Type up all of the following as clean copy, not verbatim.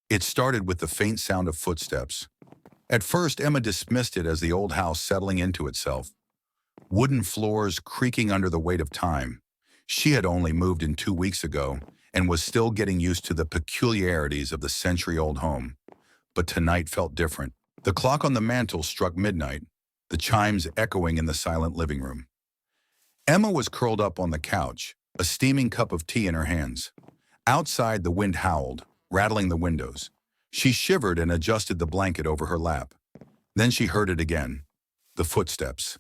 It started with the faint sound of footsteps. At first, Emma dismissed it as the old house settling into itself, wooden floors creaking under the weight of time. She had only moved in 2 weeks ago and was still getting used to the peculiarities of the century-old home. But tonight felt different. The clock on the mantel struck midnight, the chimes echoing in the silent living room. Emma was curled up on the couch, a steaming cup of tea in her hands. Outside, the wind howled, rattling the windows. She shivered and adjusted the blanket over her lap. Then she heard it again, the footsteps.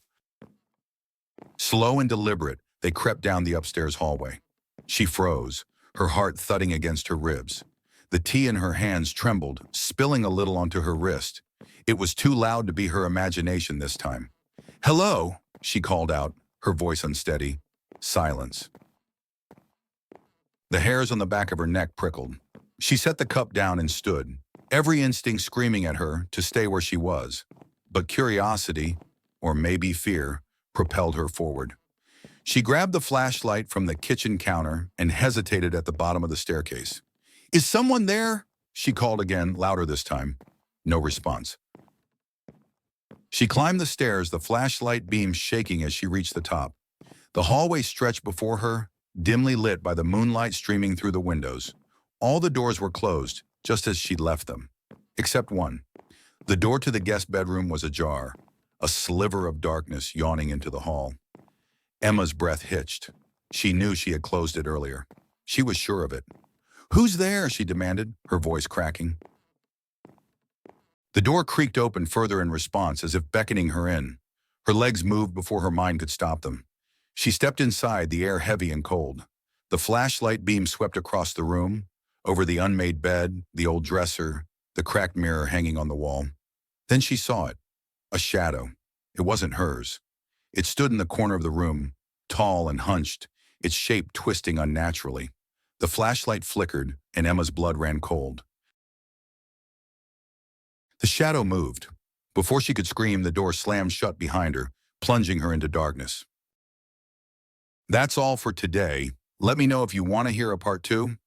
Slow and deliberate, they crept down the upstairs hallway. She froze, her heart thudding against her ribs. The tea in her hands trembled, spilling a little onto her wrist. It was too loud to be her imagination this time. "Hello," she called out, her voice unsteady. Silence. The hairs on the back of her neck prickled. She set the cup down and stood, every instinct screaming at her to stay where she was. But curiosity, or maybe fear, propelled her forward. She grabbed the flashlight from the kitchen counter and hesitated at the bottom of the staircase. "Is someone there?" she called again, louder this time. No response. She climbed the stairs, the flashlight beam shaking as she reached the top. The hallway stretched before her, dimly lit by the moonlight streaming through the windows. All the doors were closed, just as she'd left them, except one. The door to the guest bedroom was ajar, a sliver of darkness yawning into the hall. Emma's breath hitched. She knew she had closed it earlier. She was sure of it. "Who's there?" she demanded, her voice cracking. The door creaked open further in response, as if beckoning her in. Her legs moved before her mind could stop them. She stepped inside, the air heavy and cold. The flashlight beam swept across the room, over the unmade bed, the old dresser, the cracked mirror hanging on the wall. Then she saw it. A shadow. It wasn't hers. It stood in the corner of the room, tall and hunched, its shape twisting unnaturally. The flashlight flickered, and Emma's blood ran cold. The shadow moved. Before she could scream, the door slammed shut behind her, plunging her into darkness. That's all for today. Let me know if you want to hear a part 2.